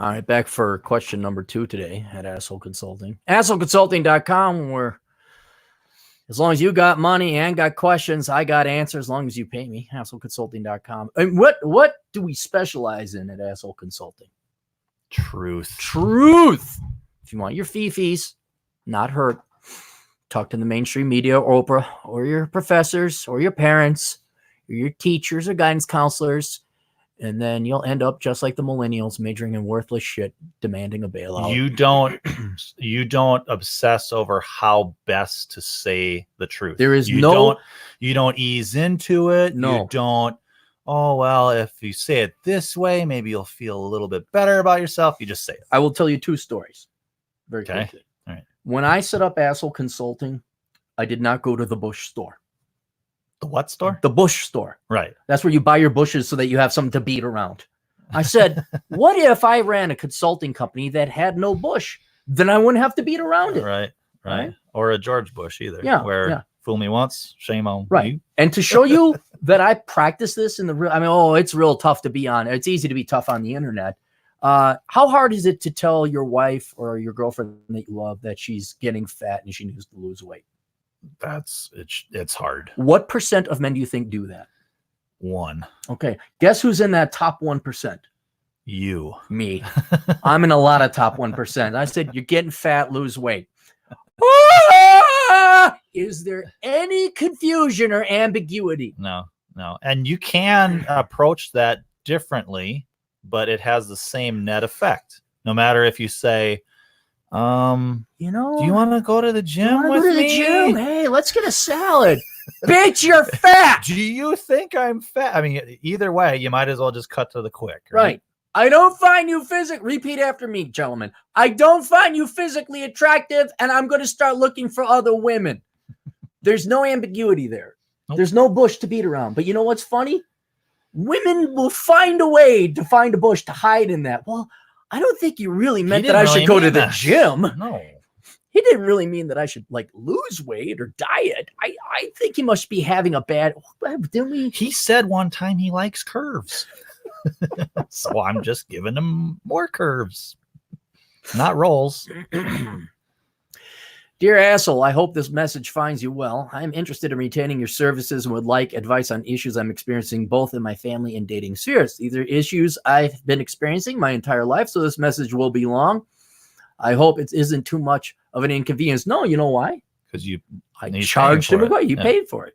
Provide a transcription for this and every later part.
All right, back for question number 2 today at Asshole Consulting. AssholeConsulting.com, where as long as you got money and got questions, I got answers as long as you pay me. AssholeConsulting.com. And what do we specialize in at Asshole Consulting? Truth. If you want your fees, not hurt, talk to the mainstream media or Oprah or your professors or your parents or your teachers or guidance counselors. And then you'll end up just like the millennials, majoring in worthless shit, demanding a bailout. You don't obsess over how best to say the truth. There is you don't ease into it. No. You don't, oh, well, if you say it this way, maybe you'll feel a little bit better about yourself. You just say it. I will tell you 2 stories very quickly. All right. When I set up Asshole Consulting, I did not go to the Bush store. The what store? The Bush store. Right. That's where you buy your bushes so that you have something to beat around. I said, what if I ran a consulting company that had no bush? Then I wouldn't have to beat around it. Right. Or a George Bush either. Yeah. Fool me once, shame on you. And to show you that I practice this in the real, it's real tough to be on. It's easy to be tough on the internet. How hard is it to tell your wife or your girlfriend that you love that she's getting fat and she needs to lose weight? It's hard. What % of men do you think do that? 1. Okay. Guess who's in that top 1%? You. Me. I'm in a lot of top 1%. I said, you're getting fat, lose weight. Is there any confusion or ambiguity? No. And you can approach that differently, but it has the same net effect. No matter if you say, do you want to go to the gym with me? Hey, let's get a salad. Bitch, you're fat. Do you think I'm fat? I mean, either way, you might as well just cut to the quick. Right. I don't find you repeat after me, gentlemen. I don't find you physically attractive, and I'm going to start looking for other women. There's no ambiguity there. Nope. There's no bush to beat around. But you know what's funny? Women will find a way to find a bush to hide in that. Well, I don't think you really meant that I should go to the gym. No. He didn't really mean that I should lose weight or diet. I think he must be having a bad, didn't we? He said one time he likes curves. So I'm just giving him more curves, not rolls. Dear asshole, I hope this message finds you well. I'm interested in retaining your services and would like advice on issues I'm experiencing both in my family and dating spheres. These are issues I've been experiencing my entire life, so this message will be long. I hope it isn't too much of an inconvenience. No, you know why? Because I charged him away. You paid for it.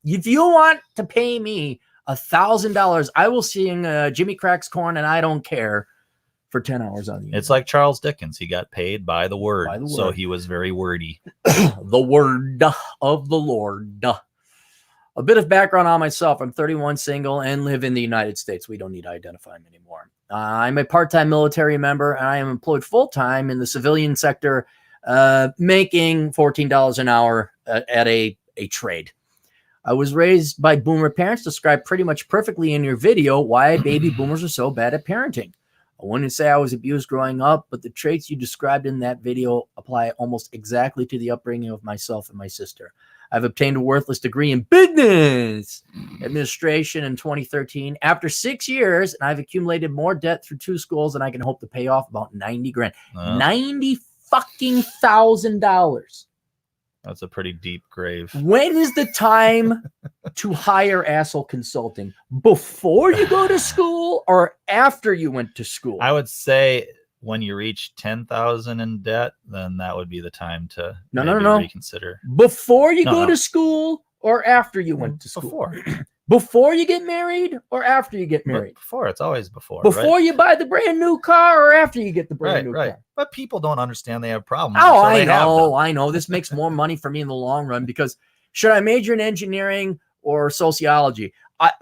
If you want to pay me $1,000, I will sing Jimmy Cracks Corn and I don't care for 10 hours on the internet. It's like Charles Dickens. He got paid by the word. So he was very wordy. The word of the Lord. A bit of background on myself. I'm 31, single, and live in the United States. We don't need to identify him anymore. I'm a part-time military member, and I am employed full-time in the civilian sector, making $14 an hour at a trade. I was raised by boomer parents, described pretty much perfectly in your video why baby boomers are so bad at parenting. I wouldn't say I was abused growing up, but the traits you described in that video apply almost exactly to the upbringing of myself and my sister. I've obtained a worthless degree in business administration in 2013. After 6 years, and I've accumulated more debt through 2 schools than I can hope to pay off, about 90 grand. $90,000. That's a pretty deep grave. When is the time to hire Asshole Consulting? Before you go to school or after you went to school? I would say when you reach 10,000 in debt, then that would be the time to reconsider. Before you go to school or after you went to school? Before. Before you get married or after you get married? Before. It's always before. Before you buy the brand new car or after you get the brand new car? But people don't understand they have problems. Oh, I know. This makes more money for me in the long run because should I major in engineering or sociology?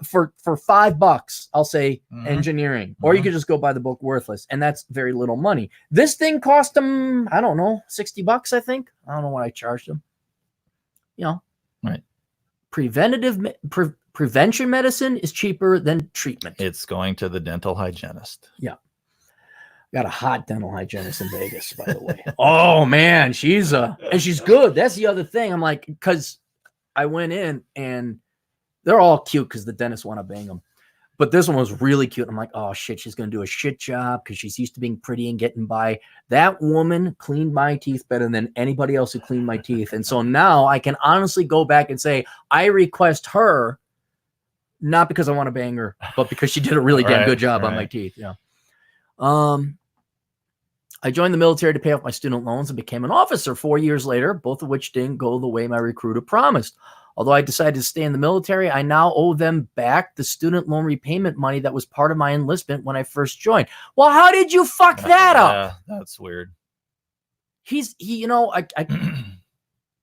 For $5, I'll say engineering, or you could just go buy the book Worthless, and that's very little money. This thing cost them, I don't know, $60, I think. I don't know what I charged them. Right. Prevention medicine is cheaper than treatment. It's going to the dental hygienist. Yeah. Got a hot dental hygienist in Vegas, by the way. Oh man, she's good. That's the other thing. I'm like, because I went in and they're all cute because the dentists want to bang them. But this one was really cute. I'm like, oh shit, she's gonna do a shit job because she's used to being pretty and getting by. That woman cleaned my teeth better than anybody else who cleaned my teeth. And so now I can honestly go back and say, I request her, not because I want to bang her, but because she did a really damn good job on my teeth. Yeah. I joined the military to pay off my student loans and became an officer 4 years later, both of which didn't go the way my recruiter promised. Although I decided to stay in the military, I now owe them back the student loan repayment money that was part of my enlistment when I first joined. Well, how did you fuck that up? Yeah, that's weird.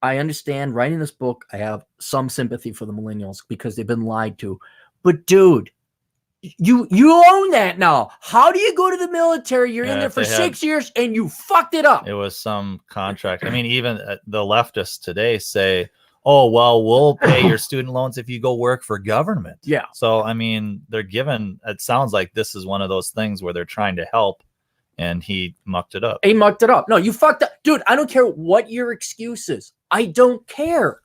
I understand writing this book. I have some sympathy for the millennials because they've been lied to. But dude, you own that now. How do you go to the military? You're in there for 6 years and you fucked it up. It was some contract. I mean, even the leftists today say, oh, well, we'll pay your student loans if you go work for government. Yeah. So, I mean, they're given, it sounds like this is one of those things where they're trying to help, and he mucked it up. He mucked it up. No, you fucked up. Dude, I don't care what your excuse is. I don't care.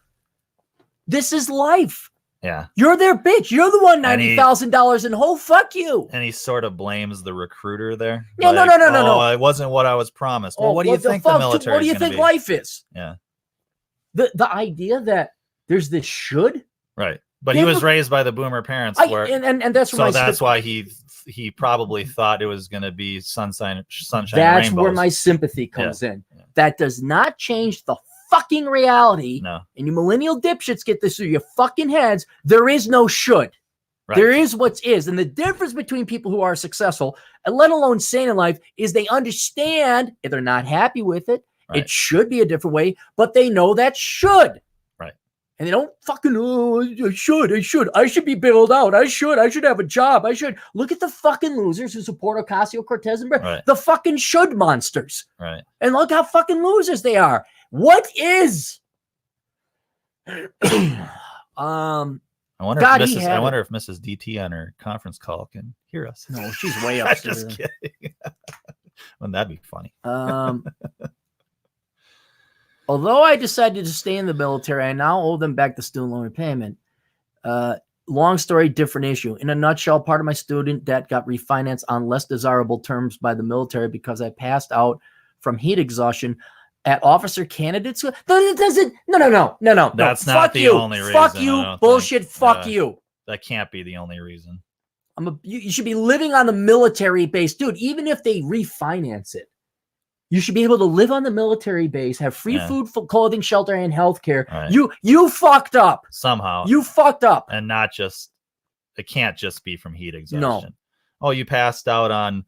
This is life. Yeah. You're their bitch. You're the one $90,000 in hole. Fuck you. And he sort of blames the recruiter there. Yeah, like, no. It wasn't what I was promised. Well, what do you think the military What do you think life is? Yeah. The idea that there's this should. Right. But he was raised by the boomer parents. And that's so that's why he probably thought it was going to be sunshine that's rainbows. where my sympathy comes in. Yeah. That does not change the fucking reality. No. And you millennial dipshits get this through your fucking heads. There is no should. Right. There is what is. And the difference between people who are successful, and let alone sane in life, is they understand if they're not happy with it. Right. It should be a different way, but they know that should. Right. And they don't fucking, I should be bailed out. I should have a job. I should. Look at the fucking losers who support Ocasio-Cortez and the fucking should monsters. Right. And look how fucking losers they are. What is? I wonder if Mrs. DT on her conference call can hear us. No, she's way upstairs. Just kidding. Wouldn't that be funny? Although I decided to stay in the military, I now owe them back the student loan repayment. Long story, different issue. In a nutshell, part of my student debt got refinanced on less desirable terms by the military because I passed out from heat exhaustion at officer candidates. No. That's not the only reason. Fuck you. Bullshit. Fuck you. That can't be the only reason. You should be living on the military base. Dude, even if they refinance it, you should be able to live on the military base, have free food, clothing, shelter, and healthcare. Right. You fucked up. Somehow. You fucked up. And not just, it can't just be from heat exhaustion. No. Oh, you passed out on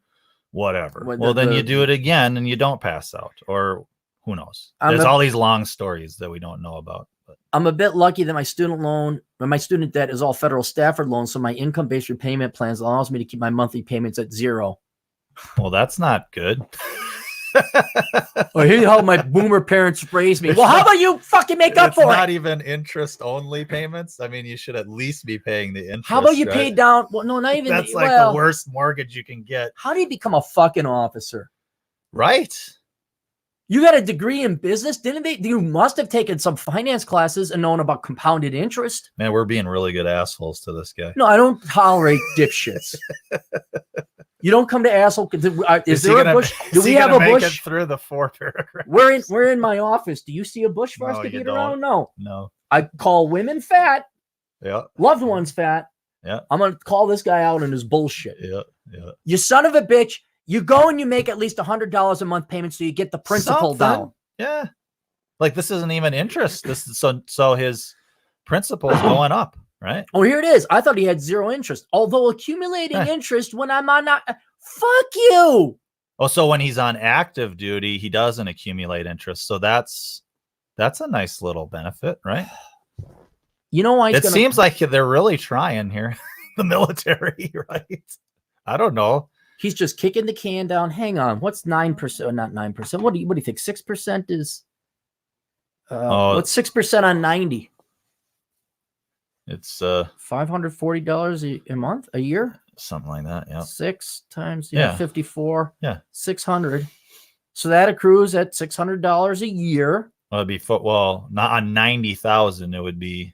whatever. Well, then you do it again and you don't pass out. Or who knows? There's all these long stories that we don't know about. But I'm a bit lucky that my student debt is all federal Stafford loans, so my income-based repayment plans allows me to keep my monthly payments at zero. Well, that's not good. Well, here's how my boomer parents raised me. Well, how about you fucking make up for it? It's not even interest-only payments. I mean, you should at least be paying the interest. How about you pay down? Well, no, not even. That's like the worst mortgage you can get. How do you become a fucking officer? Right. You got a degree in business, didn't they? You must have taken some finance classes and known about compounded interest. Man, we're being really good assholes to this guy. No, I don't tolerate dipshits. You don't come to asshole. Is there a bush? Do we have a bush? Make it through the 4 paragraphs. We're in my office. Do you see a bush for us to get around? No. I call women fat. Yeah. Loved ones fat. Yeah. I'm gonna call this guy out on his bullshit. Yeah. You son of a bitch. You go and you make at least $100 a month payment so you get the principal down. Yeah. Like this isn't even interest. This is so his principal is going up, right? Oh, here it is. I thought he had zero interest. Although accumulating interest when I'm on fuck you. Oh, so when he's on active duty, he doesn't accumulate interest. So that's a nice little benefit, right? You know why? It seems like they're really trying here. The military, right? I don't know. He's just kicking the can down. Hang on. What's 9%? Not 9%. What do you think? 6% is what's 6% on 90? It's $540 a month, a year? Something like that. Yeah. 6 times 54. Yeah. 600. So that accrues at $600 a year. Well, it'd be not on 90,000, it would be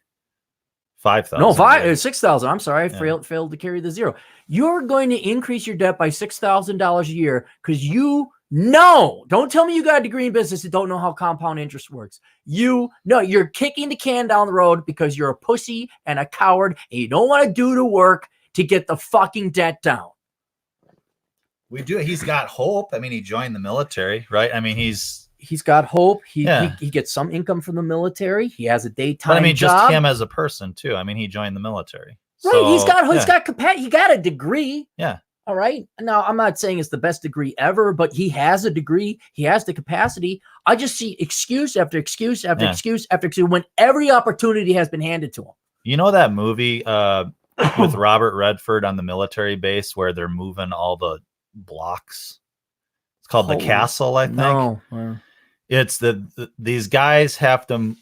5,000. No, 6,000. I'm sorry, I Yeah. failed to carry the zero. You're going to increase your debt by $6,000 a year because you know. Don't tell me you got a degree in business and don't know how compound interest works. You know you're kicking the can down the road because you're a pussy and a coward and you don't want to do the work to get the fucking debt down. We do. He's got hope. I mean, he joined the military, right? I mean, he's got hope. He Yeah. he gets some income from the military. He has a daytime but I mean, job. just him as a person too. I mean, he joined the military. Right. So, he's got yeah. capacity. He got a degree. Yeah. All right. Now, I'm not saying it's the best degree ever, but he has a degree. He has the capacity. I just see excuse after excuse after excuse after excuse when every opportunity has been handed to him. You know that movie with Robert Redford on the military base where they're moving all the blocks? It's called The Castle, I think. No. It's these guys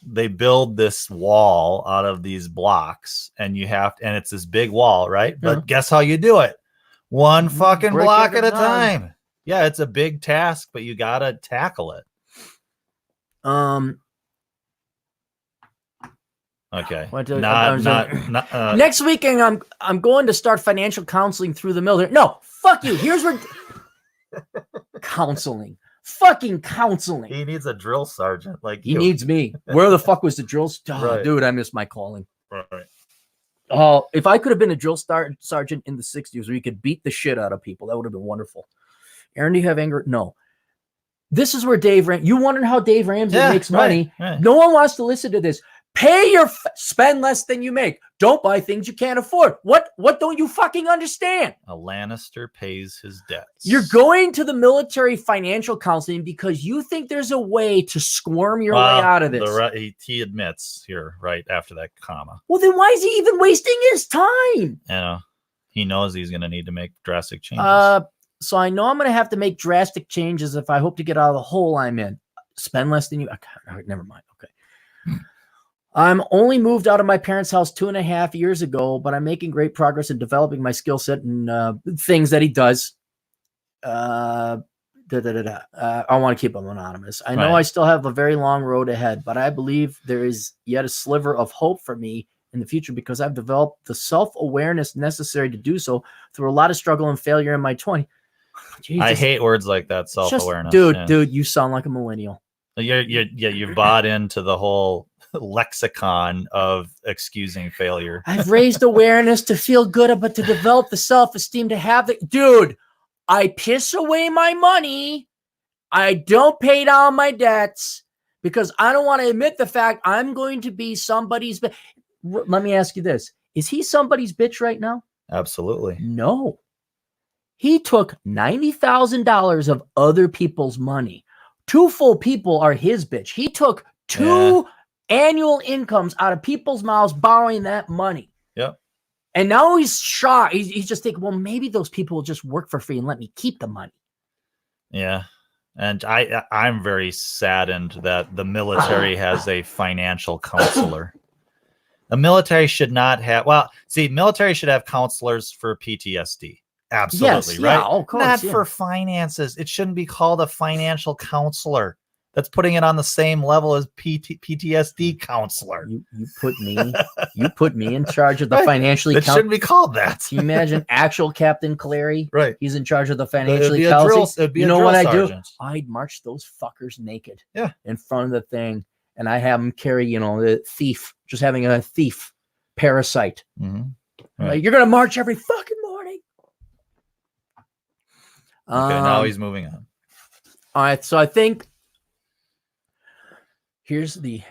they build this wall out of these blocks, and it's this big wall, right? Yeah. But guess how you do it? One fucking Brick block at at a a time. Yeah, it's a big task, but you gotta tackle it. Okay. Next weekend, I'm going to start financial counseling through the military. No, fuck you. Here's where counseling. Fucking counseling. He needs a drill sergeant. Like he needs me. Where the fuck was the drill? Right. Dude, I miss my calling. Right. Oh, if I could have been a drill sergeant in the 60s where you could beat the shit out of people, that would have been wonderful. Aaron, do you have anger? No. This is where you wondering how Dave Ramsey makes money. Right. No one wants to listen to this. Spend less than you make. Don't buy things you can't afford. What don't you fucking understand? A Lannister pays his debts. You're going to the military financial counseling because you think there's a way to squirm your way out of this. He admits here right after that comma. Well, then why is he even wasting his time? You know, he knows he's going to need to make drastic changes. So I know I'm going to have to make drastic changes if I hope to get out of the hole I'm in. Spend less than you. Okay, never mind. Okay. I'm only moved out of my parents' house 2.5 years ago, but I'm making great progress in developing my skill set and things that he does. I want to keep him anonymous. I know I still have a very long road ahead, but I believe there is yet a sliver of hope for me in the future because I've developed the self-awareness necessary to do so through a lot of struggle and failure in my 20s. I hate words like that, self-awareness. Dude, you sound like a millennial. You've bought into the whole lexicon of excusing failure. I've raised awareness to feel good, but to develop the self-esteem to have the dude. I piss away my money. I don't pay down my debts because I don't want to admit the fact I'm going to be somebody's. Let me ask you this: is he somebody's bitch right now? Absolutely. No. He took $90,000 of other people's money. 2 full people are his bitch. He took 2 annual incomes out of people's mouths borrowing that money. Yep. And now he's shocked. He's just thinking, well, maybe those people will just work for free and let me keep the money. Yeah. And I'm very saddened that the military has a financial counselor. The military should not have, military should have counselors for PTSD. Absolutely, right? Yeah, of course, not for finances. It shouldn't be called a financial counselor. That's putting it on the same level as PTSD counselor. You put me in charge of the financially. It shouldn't be called that. Can you imagine actual Captain Clary? Right. He's in charge of the financially counseling. You know what I do? I'd march those fuckers naked. Yeah. In front of the thing, and I have them carry, the thief, just having a thief parasite. Mm-hmm. Right. You're gonna march every fucking morning. Okay, now he's moving on. All right, so I think here's the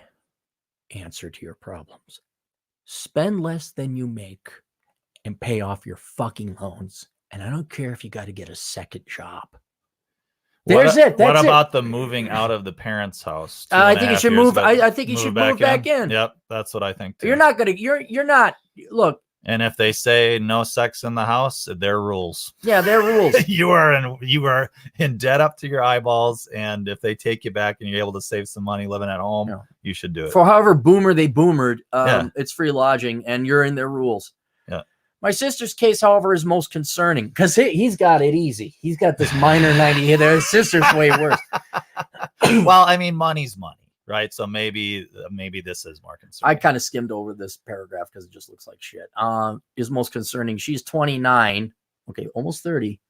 answer to your problems. Spend less than you make and pay off your fucking loans. And I don't care if you got to get a second job. What about the moving out of the parents' house? I think you should move. I think you should move back in. Yep, that's what I think too. You're not. Look. And if they say no sex in the house, their rules. Yeah, their rules. you are in debt up to your eyeballs, and if they take you back and you're able to save some money living at home, you should do it. For however boomer they boomered, it's free lodging, and you're in their rules. Yeah. My sister's case, however, is most concerning because he's got it easy. He's got this minor 90 here. His sister's way worse. Well, I mean, money's money. right? So maybe this is more I concerning. kind of skimmed over this paragraph because it just looks like shit. Is most concerning. She's 29, okay, almost 30,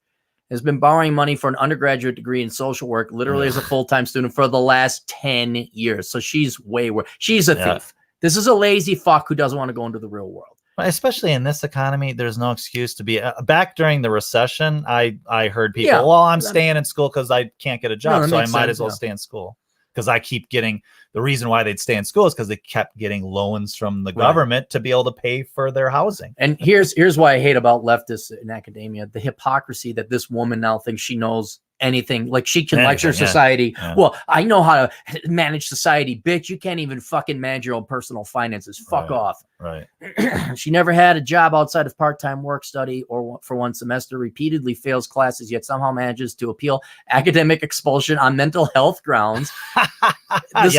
has been borrowing money for an undergraduate degree in social work, literally as a full-time student for the last 10 years. So she's way worse. She's a thief. This is a lazy fuck who doesn't want to go into the real world. Especially in this economy, there's no excuse to be back during the recession. I heard people, well, I'm staying in school because I can't get a job, so I might as well stay in school. Because I keep getting the reason why they'd stay in school is because they kept getting loans from the government to be able to pay for their housing. And here's why I hate about leftists in academia: the hypocrisy that this woman now thinks she knows anything. Like she can lecture society. Well, I know how to manage society, bitch. You can't even fucking manage your own personal finances. Fuck off. Right. She never had a job outside of part-time work study or for one semester, repeatedly fails classes, yet somehow manages to appeal academic expulsion on mental health grounds.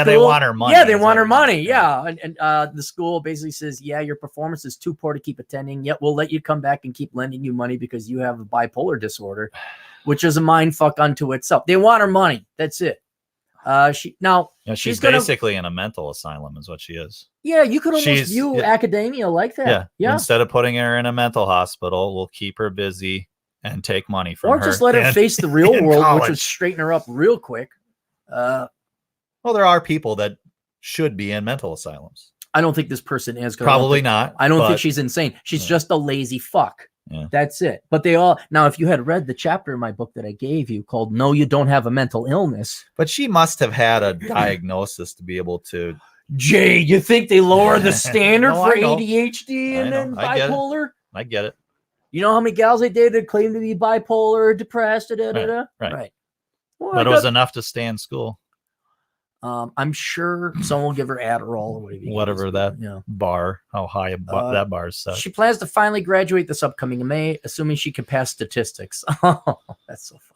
They want her money. Yeah, they want her money. Yeah. And the school basically says, yeah, your performance is too poor to keep attending, yet we'll let you come back and keep lending you money because you have a bipolar disorder, which is a mind fuck unto itself. They want her money. That's it. She's basically in a mental asylum is what she is. Yeah, you could almost view academia like that. Yeah. Instead of putting her in a mental hospital, we'll keep her busy and take money from her. Or just let her face the real world, which would straighten her up real quick. Well, there are people that should be in mental asylums. I don't think this person is. Probably not. I don't think she's insane. She's just a lazy fuck. Yeah. That's it. But they all, now, if you had read the chapter in my book that I gave you called No, You Don't Have a Mental Illness. But she must have had a diagnosis to be able to. Jay, you think they lower the standard for ADHD and then bipolar? I get it. You know how many gals they dated claim to be bipolar, depressed, Right. Well, but it was enough to stay in school. I'm sure someone will give her Adderall or whatever that bar, how high that bar is set. She plans to finally graduate this upcoming May, assuming she can pass statistics. Oh, that's so funny.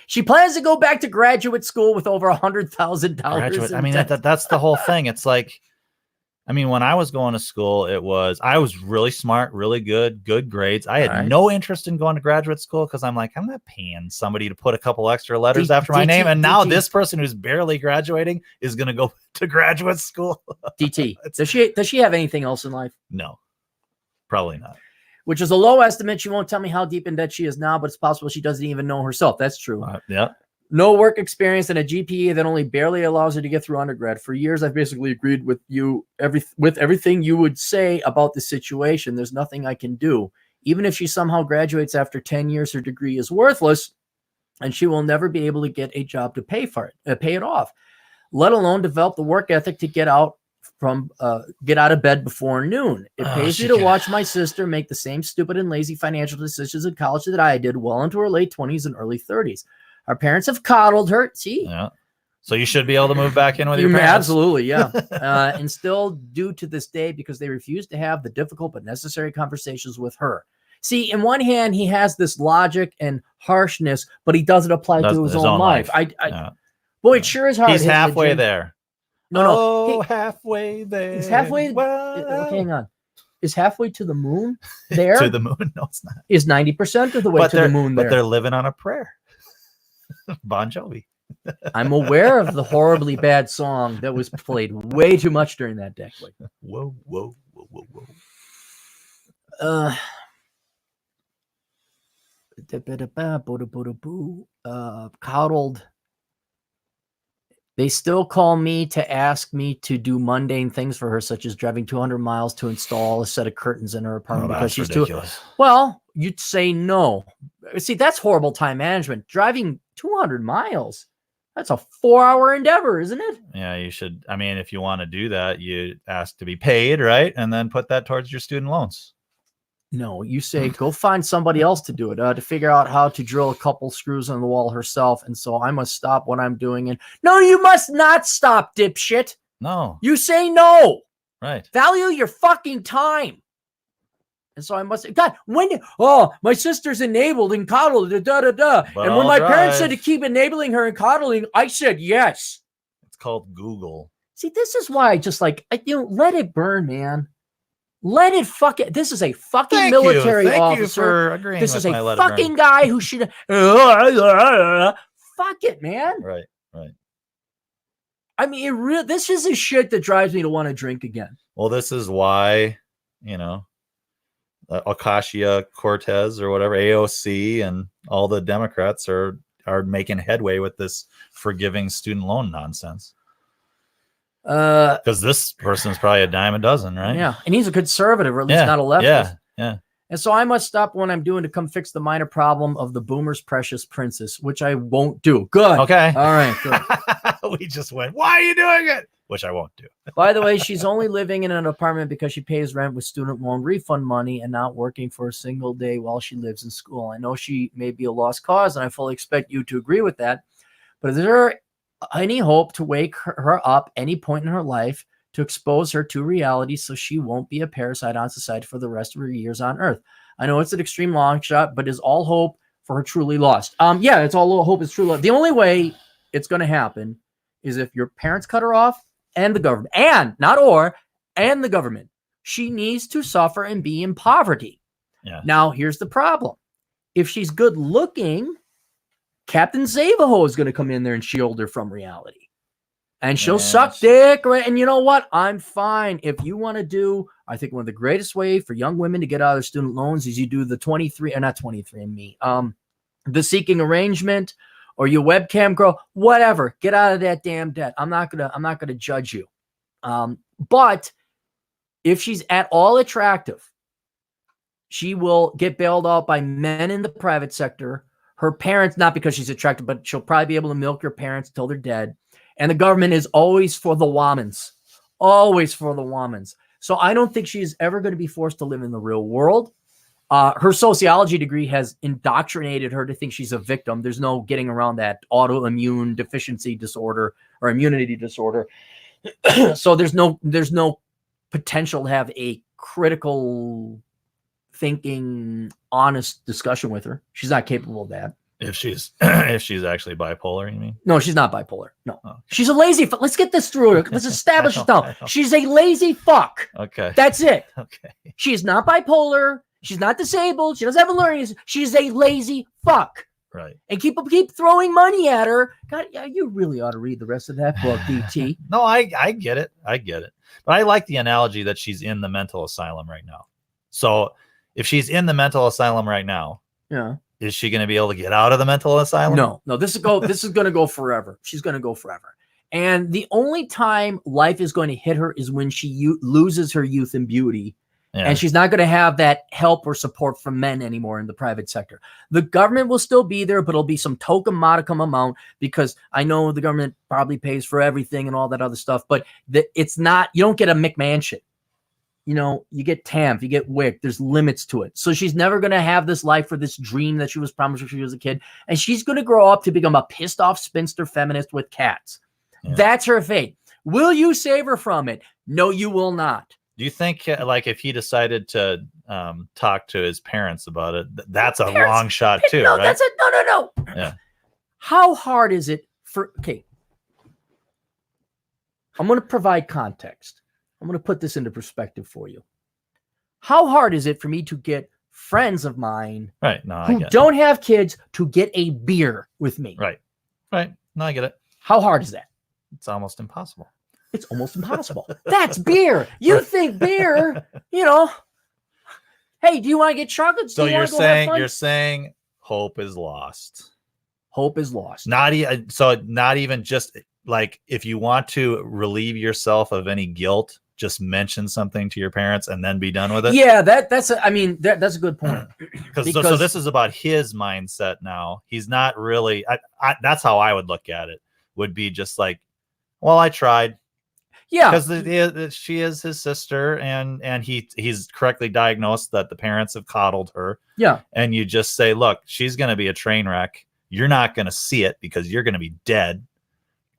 She plans to go back to graduate school with over $100,000. I mean, that's the whole thing. It's like, I mean, when I was going to school, I was really smart, really good grades. I had no interest in going to graduate school because I'm like, I'm not paying somebody to put a couple extra letters after my name. And now this person who's barely graduating is going to go to graduate school. DT, does she have anything else in life? No, probably not. Which is a low estimate. She won't tell me how deep in debt she is now, but it's possible she doesn't even know herself. That's true. Yeah. No work experience and a GPA that only barely allows her to get through undergrad. For years, I've basically agreed with you with everything you would say about the situation. There's nothing I can do. Even if she somehow graduates after 10 years, her degree is worthless, and she will never be able to get a job to pay it off, let alone develop the work ethic to get out of bed before noon. It pays me to watch my sister make the same stupid and lazy financial decisions in college that I did well into her late 20s and early 30s. Our parents have coddled her. See? Yeah. So you should be able to move back in with your parents. Absolutely, yeah. And still do to this day because they refuse to have the difficult but necessary conversations with her. See, in one hand, he has this logic and harshness, but he doesn't apply to his own life. Boy, it sure is hard. He's halfway there. No. Halfway there. Is halfway? Okay, hang on. Is halfway to the moon there? To the moon? No, it's not. Is 90% of the way to the moon there? But they're living on a prayer. Bon Jovi. I'm aware of the horribly bad song that was played way too much during that decade. Whoa. Coddled. They still call me to ask me to do mundane things for her, such as driving 200 miles to install a set of curtains in her apartment because she's ridiculous. Well, you'd say no. See, that's horrible time management. Driving 200 miles, that's a 4-hour endeavor, isn't it? Yeah, you should. I mean, if you want to do that, you ask to be paid, right? And then put that towards your student loans. No, you say, go find somebody else to do it, to figure out how to drill a couple screws in the wall herself. And so I must stop what I'm doing. And no, you must not stop, dipshit. No. You say no. Right. Value your fucking time. And so I must, God, my sister's enabled and coddled, And when my parents said to keep enabling her and coddling, I said yes. It's called Google. See, this is why I just let it burn, man. Let it This is a fucking military officer. Thank you for agreeing. This is a fucking guy who should. Fuck it, man. Right. I mean, this is the shit that drives me to want to drink again. Well, this is why, Ocasio-Cortez or whatever, AOC and all the Democrats are making headway with this forgiving student loan nonsense. Because this person's probably a dime a dozen, right? Yeah, and he's a conservative, or at least not a leftist. Yeah. And so I must stop what I'm doing to come fix the minor problem of the boomer's precious princess, which I won't do. Good. Okay. All right, good. We just went, why are you doing it? Which I won't do. By the way, she's only living in an apartment because she pays rent with student loan refund money and not working for a single day while she lives in school. I know she may be a lost cause, and I fully expect you to agree with that. But is there any hope to wake her up any point in her life to expose her to reality so she won't be a parasite on society for the rest of her years on Earth? I know it's an extreme long shot, but is all hope for her truly lost? Yeah, it's all hope is truly lost. The only way it's going to happen is if your parents cut her off and the government, and the government. She needs to suffer and be in poverty. Yeah. Now, here's the problem. If she's good looking, Captain Save-A-Ho is going to come in there and shield her from reality. And she'll suck dick, right? And you know what? I'm fine. If you want to do, I think one of the greatest ways for young women to get out of their student loans is you do the 23andMe, the seeking arrangement, or your webcam girl, whatever. Get out of that damn debt. I'm not gonna judge you. But if she's at all attractive, she will get bailed out by men in the private sector. Her parents, not because she's attractive, but she'll probably be able to milk her parents till they're dead. And the government is always for the womans. Always for the womans. So I don't think she's ever going to be forced to live in the real world. Her sociology degree has indoctrinated her to think she's a victim. There's no getting around that autoimmune deficiency disorder or immunity disorder. So there's no potential to have a critical thinking, honest discussion with her. She's not capable of that. If she's actually bipolar, you mean? No, she's not bipolar. No, okay. She's a lazy fuck. Let's get this through. Let's establish it now. She's a lazy fuck. Okay. That's it. Okay. She is not bipolar. She's not disabled. She doesn't have a learning. She's a lazy fuck. Right. And keep throwing money at her. God, you really ought to read the rest of that book, DT. No, I get it. I get it. But I like the analogy that she's in the mental asylum right now. So if she's in the mental asylum right now, yeah, is she going to be able to get out of the mental asylum? No. This is going to go forever. She's going to go forever. And the only time life is going to hit her is when she loses her youth and beauty. Yeah. And she's not going to have that help or support from men anymore in the private sector. The government will still be there, but it'll be some token modicum amount, because I know the government probably pays for everything and all that other stuff, but it's not, you don't get a McMansion. You know, you get TAMF, you get WIC, there's limits to it. So she's never going to have this life or this dream that she was promised when she was a kid. And she's going to grow up to become a pissed off spinster feminist with cats. Yeah. That's her fate. Will you save her from it? No, you will not. Do you think, like, if he decided to talk to his parents about it, that's a long shot too, no, right? That's no. Yeah. How hard is it okay. I'm going to provide context. I'm going to put this into perspective for you. How hard is it for me to get friends of mine who don't have kids to get a beer with me? Right. No, I get it. How hard is that? It's almost impossible. It's almost impossible. That's beer. You think beer, hey, do you want to get chocolates? So you're saying hope is lost. Hope is lost. Not even just like, if you want to relieve yourself of any guilt, just mention something to your parents and then be done with it. Yeah, that's a good point. So this is about his mindset now. He's not really. That's how I would look at it. Would be just like, well, I tried. Yeah, because she is his sister, and he's correctly diagnosed that the parents have coddled her. Yeah, and you just say, look, she's going to be a train wreck. You're not going to see it because you're going to be dead.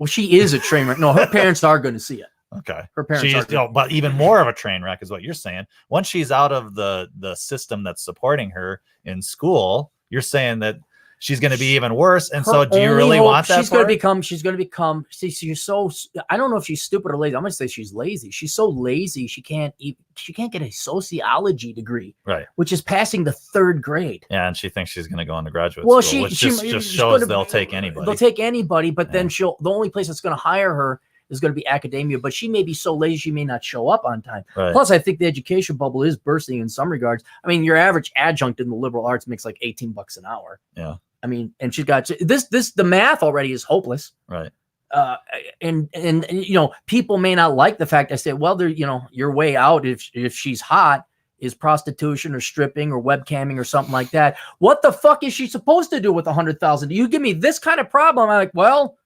Well, she is a train wreck. No, her parents are going to see it. Okay. Her parents but even more of a train wreck is what you're saying. Once she's out of the system that's supporting her in school, you're saying that she's going to be even worse. And so do you really want that? She's going to become, see, she's so, I don't know if she's stupid or lazy. I'm going to say she's lazy. She's so lazy. She can't get a sociology degree, right? Which is passing the 3rd grade. Yeah. And she thinks she's going to go into graduate school, which just shows they'll take anybody. They'll take anybody, but then the only place that's going to hire her is going to be academia, but she may be so lazy she may not show up on time. Right. Plus, I think the education bubble is bursting in some regards. I mean, your average adjunct in the liberal arts makes like $18 an hour. Yeah. I mean, and she's got this. The math already is hopeless. Right. And people may not like the fact I say, well, there, your way out if she's hot is prostitution or stripping or webcamming or something like that. What the fuck is she supposed to do with $100,000? You give me this kind of problem. I'm like, well,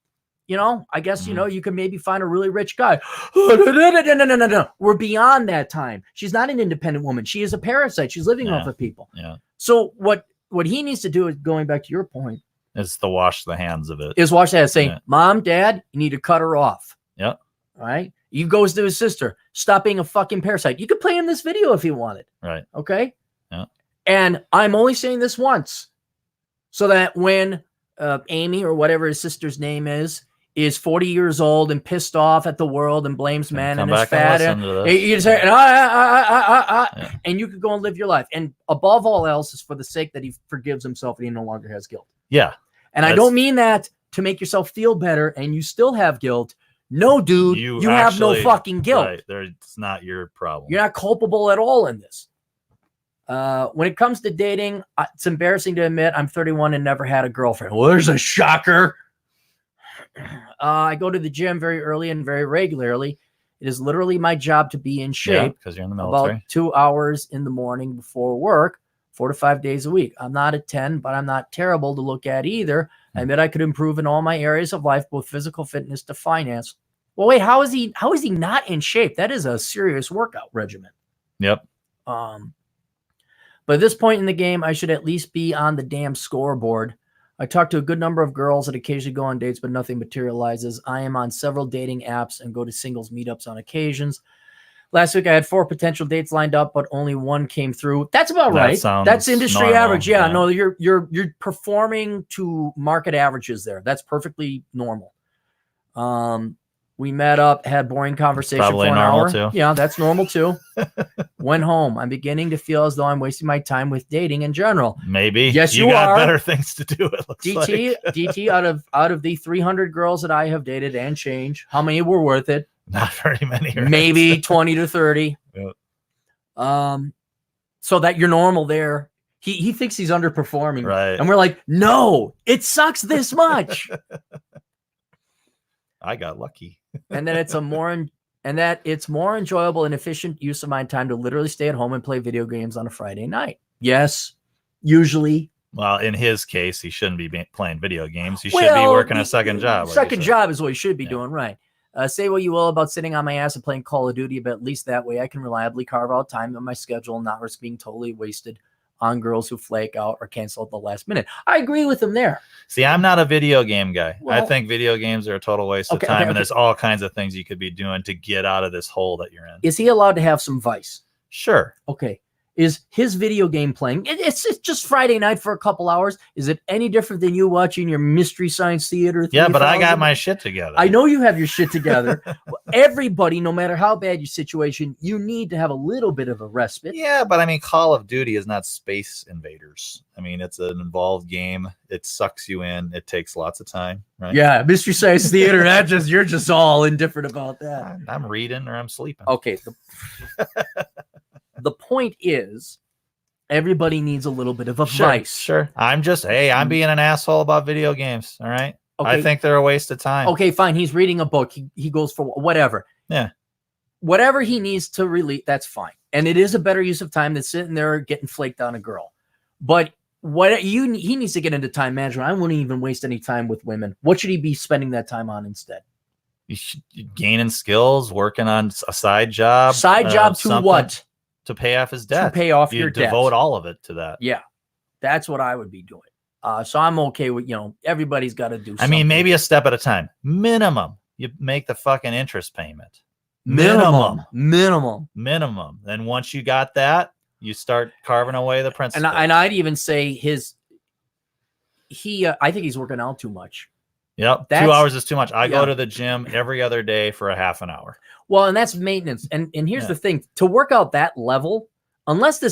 I guess, you can maybe find a really rich guy. No. We're beyond that time. She's not an independent woman. She is a parasite. She's living off of people. Yeah. So what he needs to do is, going back to your point, is to wash the hands of it. Is wash the hands, saying, Mom, Dad, you need to cut her off. Yep. All right. He goes to his sister. Stop being a fucking parasite. You could play him this video if you wanted. Right. Okay. Yeah. And I'm only saying this once, so that when Amy or whatever his sister's name is 40 years old and pissed off at the world and blames men and is fat, and you say, and you could go and live your life. And above all else, is for the sake that he forgives himself and he no longer has guilt. Yeah. And I don't mean that to make yourself feel better and you still have guilt. No, dude, you have no fucking guilt. Right. It's not your problem. You're not culpable at all in this. When it comes to dating, it's embarrassing to admit I'm 31 and never had a girlfriend. Well, there's a shocker. I go to the gym very early and very regularly. It is literally my job to be in shape. Because you're in the military. About 2 hours in the morning before work, 4 to 5 days a week. I'm not a 10, but I'm not terrible to look at either. I admit I could improve in all my areas of life, both physical fitness to finance. Well, wait, how is he not in shape? That is a serious workout regimen. Yep. But at this point in the game, I should at least be on the damn scoreboard. I talk to a good number of girls and occasionally go on dates, but nothing materializes. I am on several dating apps and go to singles meetups on occasions. Last week, I had 4 potential dates lined up, but only 1 came through. That's about right. That's industry normal. average. Yeah, no, you're performing to market averages there. That's perfectly normal. We met up, had boring conversation for an hour. Too. Yeah, that's normal too. Went home. I'm beginning to feel as though I'm wasting my time with dating in general. Maybe. Yes, you got better things to do. It looks DT, out of the 300 girls that I have dated and change, how many were worth it? Not very many. Right? Maybe 20 to 30. Yep. So that you're normal there. He thinks he's underperforming. Right. And we're like, no, it sucks this much. I got lucky. And then it's more enjoyable and efficient use of my time to literally stay at home and play video games on a Friday night. Yes, usually. Well, in his case, he shouldn't be playing video games. He should be working a second job. Second job is what he should be doing, right? Say what you will about sitting on my ass and playing Call of Duty, but at least that way I can reliably carve out time in my schedule and not risk being totally wasted on girls who flake out or cancel at the last minute. I agree with him there. See, I'm not a video game guy. Well, I think video games are a total waste of time, and there's all kinds of things you could be doing to get out of this hole that you're in. Is he allowed to have some vice? Sure. Okay. Is his video game playing? It's just Friday night for a couple hours. Is it any different than you watching your Mystery Science Theater? Yeah, but I got my shit together. I know you have your shit together. Everybody, no matter how bad your situation, you need to have a little bit of a respite. Yeah, but I mean, Call of Duty is not Space Invaders. I mean, it's an involved game. It sucks you in. It takes lots of time, right? Yeah, Mystery Science Theater. You're just all indifferent about that. I'm reading or I'm sleeping. Okay. The point is, everybody needs a little bit of a vice. Sure. I'm being an asshole about video games. All right. Okay. I think they're a waste of time. Okay, fine. He's reading a book. He goes for whatever. Yeah. Whatever he needs to relieve, that's fine. And it is a better use of time than sitting there getting flaked on a girl. But he needs to get into time management. I wouldn't even waste any time with women. What should he be spending that time on instead? You should gaining skills, working on a side job. Side job to what? To pay off his debt. To pay off your debt. Devote all of it to that. Yeah. That's what I would be doing. So I'm okay with, everybody's got to do something. I mean, maybe a step at a time. Minimum. You make the fucking interest payment. Minimum. Then once you got that, you start carving away the principal. And I'd even say I think he's working out too much. Yep. 2 hours is too much. I go to the gym every other day for a half an hour. Well, and that's maintenance. And here's the thing, to work out that level, unless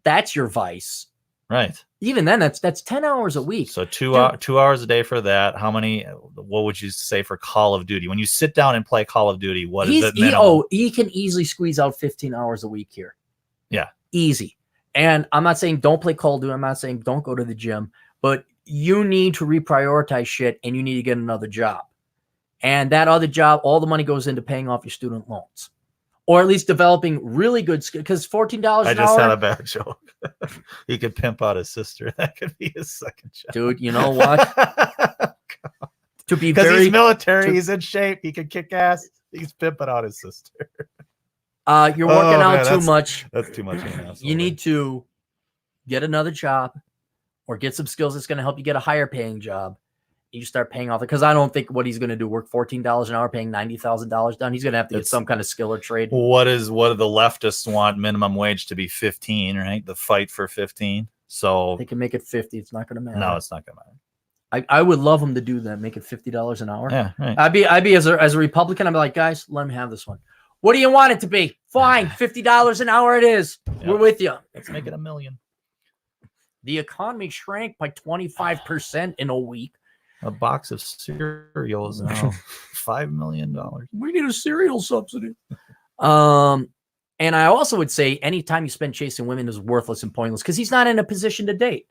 that's your vice, Right. Even then, that's 10 hours a week. So 2 hours a day for that. How many? What would you say for Call of Duty? When you sit down and play Call of Duty, what is it minimum? He can easily squeeze out 15 hours a week here. Yeah. Easy. And I'm not saying don't play Call of Duty. I'm not saying don't go to the gym, but you need to reprioritize shit and you need to get another job. And that other job, all the money goes into paying off your student loans. Or at least developing really good skills. Because $14 an hour. I just had a bad joke. He could pimp out his sister. That could be his second job. Dude, you know what? To be because very he's military, he's in shape. He can kick ass. He's pimping out his sister. You're working out too much. That's too much. You need to get another job or get some skills that's going to help you get a higher paying job. You start paying off it, because I don't think what he's going to do, work $14 an hour, paying $90,000 down. He's going to have to get some kind of skill or trade. What do the leftists want minimum wage to be 15, right? The fight for 15. So they can make it 50. It's not going to matter. No, it's not going to matter. I would love him to do that. Make it $50 an hour. Yeah, right. I'd be as a Republican. I'd be like, guys, let him have this one. What do you want it to be? Fine, $50 an hour it is. Yep. We're with you. Let's make it $1 million. The economy shrank by 25% in a week. A box of cereal is now $5 million. We need a cereal subsidy. And I also would say any time you spend chasing women is worthless and pointless, because he's not in a position to date.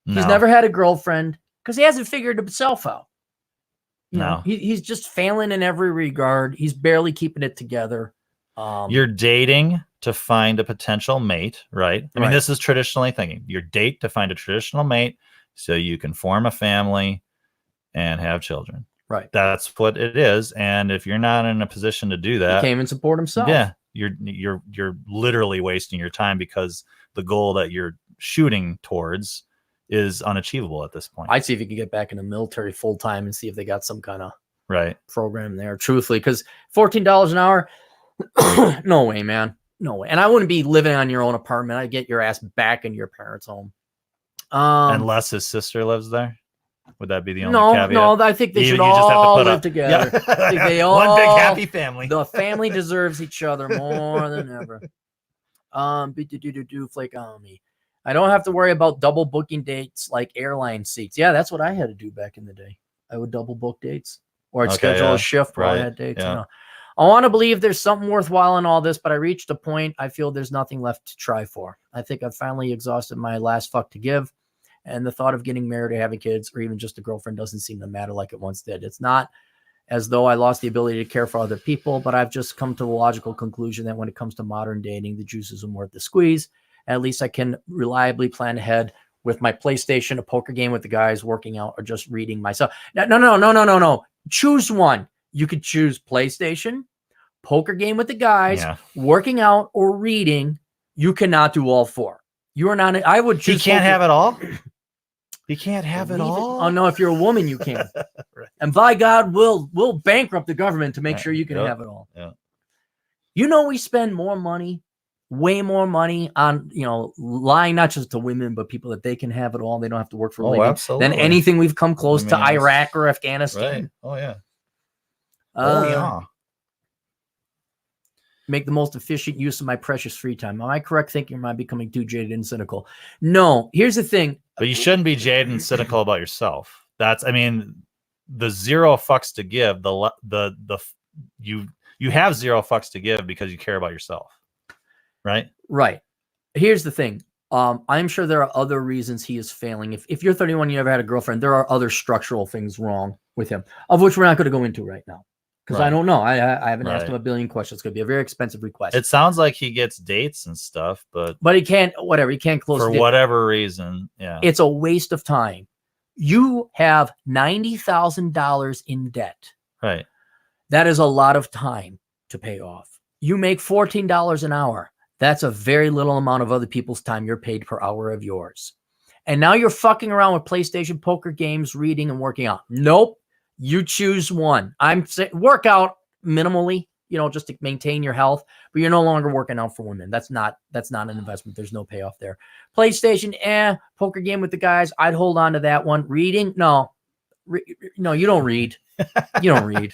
No. He's never had a girlfriend because he hasn't figured himself out. You know, he's just failing in every regard. He's barely keeping it together. You're dating to find a potential mate, right? I mean, this is traditionally thinking. You date to find a traditional mate so you can form a family and have children. Right. That's what it is. And if you're not in a position to do that, he can't even support himself. Yeah. You're literally wasting your time, because the goal that you're shooting towards is unachievable at this point. I'd see if you could get back in the military full time and see if they got some kind of program there, truthfully, because $14 an hour, no way, man. No way. And I wouldn't be living on your own apartment. I'd get your ass back in your parents' home. Unless his sister lives there. Would that be the only caveat? No, I think they should all live together. I think they all, one big happy family. The family deserves each other more than ever. Flake on me. I don't have to worry about double booking dates like airline seats. Yeah, that's what I had to do back in the day. I would double book dates, or I'd schedule a shift where I had dates. Yeah. You know. I want to believe there's something worthwhile in all this, but I reached a point I feel there's nothing left to try for. I think I've finally exhausted my last fuck to give. And the thought of getting married or having kids or even just a girlfriend doesn't seem to matter like it once did. It's not as though I lost the ability to care for other people, but I've just come to the logical conclusion that when it comes to modern dating, the juice isn't worth the squeeze. At least I can reliably plan ahead with my PlayStation, a poker game with the guys, working out, or just reading myself. No. Choose one. You could choose PlayStation, poker game with the guys, working out, or reading. You cannot do all four. You are not. I would choose. He can't have it all. You can't have it all. Oh no! If you're a woman, you can. And by God, we'll bankrupt the government to make sure you can have it all. Yeah. You know, we spend more money, way more money on lying not just to women but people that they can have it all. They don't have to work for a living, absolutely. than anything we've come close to Iraq or Afghanistan. Right. Oh yeah. Yeah. Make the most efficient use of my precious free time. Am I correct thinking, or am I becoming too jaded and cynical? No. Here's the thing. But you shouldn't be jaded and cynical about yourself. The zero fucks to give. You have zero fucks to give because you care about yourself, right? Right. Here's the thing. I'm sure there are other reasons he is failing. If you're 31, you never had a girlfriend, there are other structural things wrong with him, of which we're not going to go into right now. Because I don't know. I haven't asked him a billion questions. It's going to be a very expensive request. It sounds like he gets dates and stuff, but he can't, whatever. He can't close for whatever reason. Yeah. It's a waste of time. You have $90,000 in debt. Right. That is a lot of time to pay off. You make $14 an hour. That's a very little amount of other people's time you're paid per hour of yours. And now you're fucking around with PlayStation, poker games, reading, and working out. Nope. You choose one. I'm saying work out minimally, just to maintain your health, but you're no longer working out for women. That's not an investment. There's no payoff there. PlayStation, poker game with the guys. I'd hold on to that one. Reading, no, you don't read. You don't read.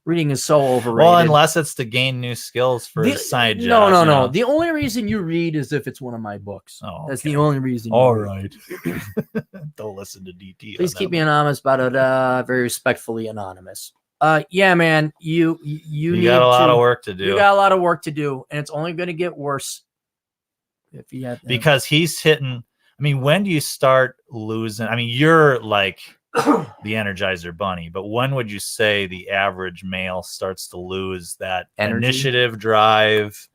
Reading is so overrated. Well, unless it's to gain new skills for a side job. No. The only reason you read is if it's one of my books. Oh, that's the only reason. All right. Don't listen to DT. Please keep me anonymous about it. Very respectfully anonymous. Yeah, man. You got a lot of work to do. You got a lot of work to do, and it's only going to get worse. If you have because he's hitting. I mean, when do you start losing? I mean, you're like the Energizer Bunny, but when would you say the average male starts to lose that initiative, drive,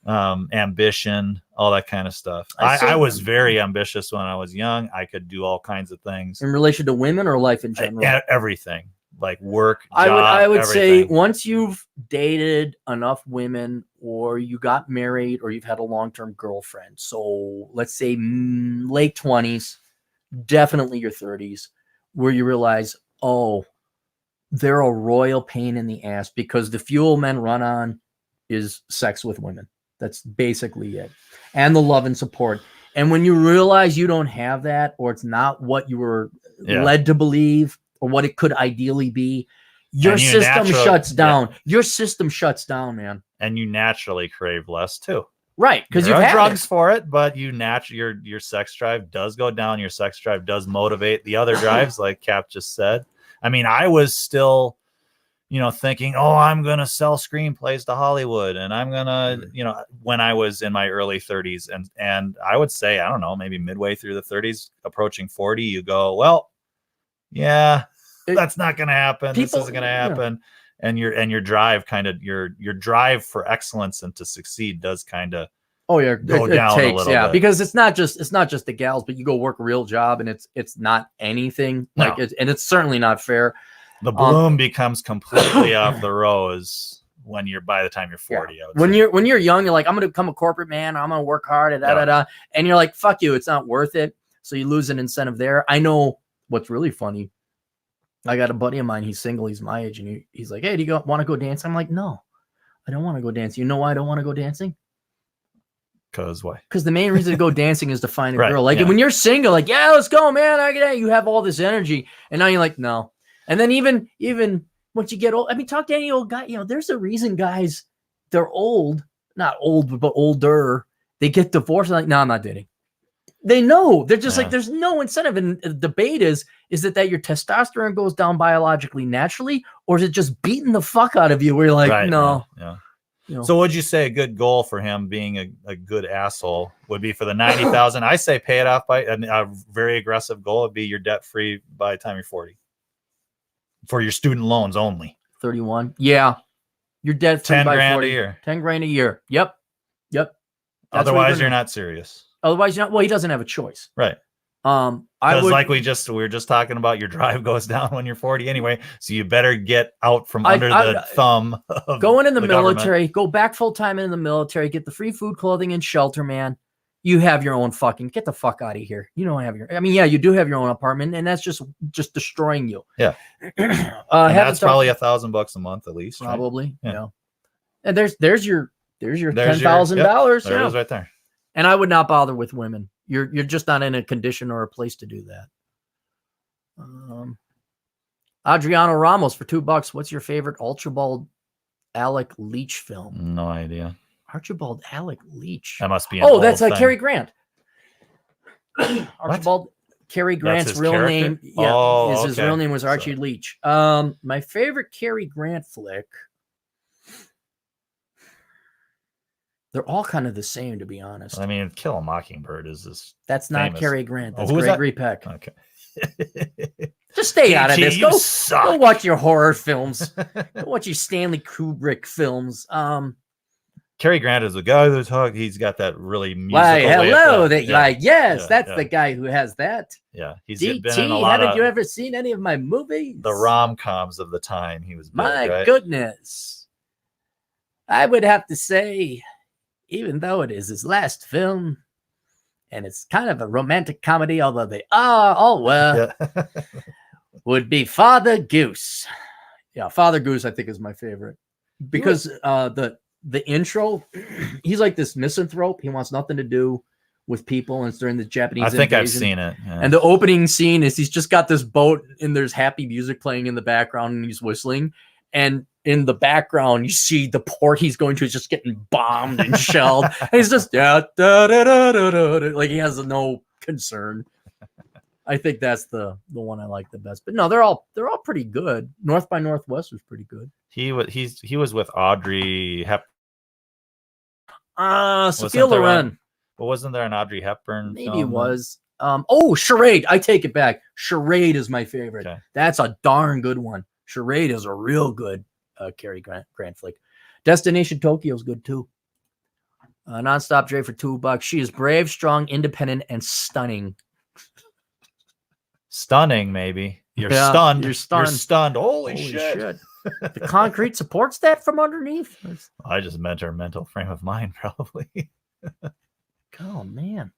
ambition, all that kind of stuff? I was very ambitious when I was young. I could do all kinds of things in relation to women or life in general. Everything, like work, job, I would everything. say once you've dated enough women, or you got married, or you've had a long-term girlfriend. So let's say late 20s, definitely your 30s, where you realize, oh, they're a royal pain in the ass, because the fuel men run on is sex with women. That's basically it. And the love and support. And when you realize you don't have that, or it's not what you were led to believe, or what it could ideally be, your system shuts down. Your system shuts down, man. And you naturally crave less too. Right, because you have drugs for it, but your sex drive does go down. Your sex drive does motivate the other drives, like Cap just said. I mean, I was still, thinking, oh, I'm gonna sell screenplays to Hollywood, and I'm gonna, when I was in my early 30s, and I would say, I don't know, maybe midway through the 30s, approaching 40, you go, well, yeah, that's not gonna happen. This isn't gonna happen. And your drive your drive for excellence and to succeed does kind of go down a little bit. Because it's not just the gals, but you go work a real job and it's not anything and it's certainly not fair. The bloom becomes completely off the rose when by the time you're 40. When you're young, you're like, I'm gonna become a corporate man, or I'm gonna work hard, and you're like, fuck you, it's not worth it. So you lose an incentive there. I know what's really funny. I got a buddy of mine. He's single. He's my age, and he's like, "Hey, do you want to go dancing?" I'm like, "No, I don't want to go dancing." You know why I don't want to go dancing? Because why? Because the main reason to go dancing is to find a girl. Like when you're single, like, yeah, let's go, man. You have all this energy, and now you're like, no. And then even once you get old, I mean, talk to any old guy. There's a reason guys, they're old, not old, but older. They get divorced. Like, no, I'm not dating. They know. They're just like, there's no incentive. And the debate is that your testosterone goes down biologically naturally, or is it just beating the fuck out of you where you're like, no. Yeah. So would you say a good goal for him being a good asshole would be for the 90,000? I say pay it off by a very aggressive goal would be you're debt free by the time you're 40 for your student loans only. 31. Yeah. You're debt free 10 by grand 40. a year. 10 grand a year. Yep. Otherwise you're not serious. Otherwise, you're not. Well, he doesn't have a choice. Right. Because like we were just talking about, your drive goes down when you're 40 anyway. So you better get out from under the thumb of going in the military, government. Go back full time in the military, get the free food, clothing, and shelter, man. You have your own get the fuck out of here. You don't have you do have your own apartment, and that's just destroying you. Yeah. That's probably $1,000 a month at least. Probably. Right? Yeah. And there's your $10,000. There it is right there. And I would not bother with women. You're just not in a condition or a place to do that. Adriano Ramos for $2. What's your favorite Archibald Alec Leach film? No idea. Archibald Alec Leach. That must be. That's Cary Grant. Archibald Cary Grant's real name. Yeah, his real name was Archie Leach. My favorite Cary Grant flick. They're all kind of the same, to be honest. I mean, Kill a Mockingbird is this. That's not famous. Cary Grant. That's who Gregory Peck. Okay. Just stay out of this. Go watch your horror films. Go watch your Stanley Kubrick films. Cary Grant is the guy that's he's got that really musical. Hello, that's the guy who has that. Yeah, he's DT, been in a lot haven't you ever seen any of my movies? The rom-coms of the time he was big, My goodness. I would have to say, even though it is his last film, and it's kind of a romantic comedy, although they are all would be Father Goose. Yeah, Father Goose, I think, is my favorite. Because the intro, he's like this misanthrope. He wants nothing to do with people, and it's during the Japanese invasion. I've seen it. Yeah. And the opening scene is he's just got this boat, and there's happy music playing in the background, and he's whistling. and in the background you see the port he's going to is just getting bombed and shelled. And he's just like he has no concern. I think that's the one I like the best. But no, they're all pretty good. North by Northwest was pretty good. He was with Audrey Hepburn. Sophia Loren. But wasn't there an Audrey Hepburn? Maybe it was. Charade. I take it back. Charade is my favorite. Okay. That's a darn good one. Charade is a real good Cary Grant flick. Destination Tokyo is good too. Nonstop Dre for $2. She is brave, strong, independent, and stunning. Stunning, maybe. You're stunned. You're stunned. You're stunned. Holy shit. The concrete supports that from underneath. I just meant her mental frame of mind, probably. Oh, man.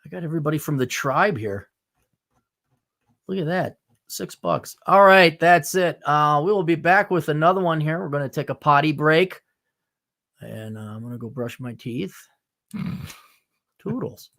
I got everybody from the tribe here. Look at that. $6. All right, that's it. We will be back with another one here. We're going to take a potty break. And I'm going to go brush my teeth. Toodles.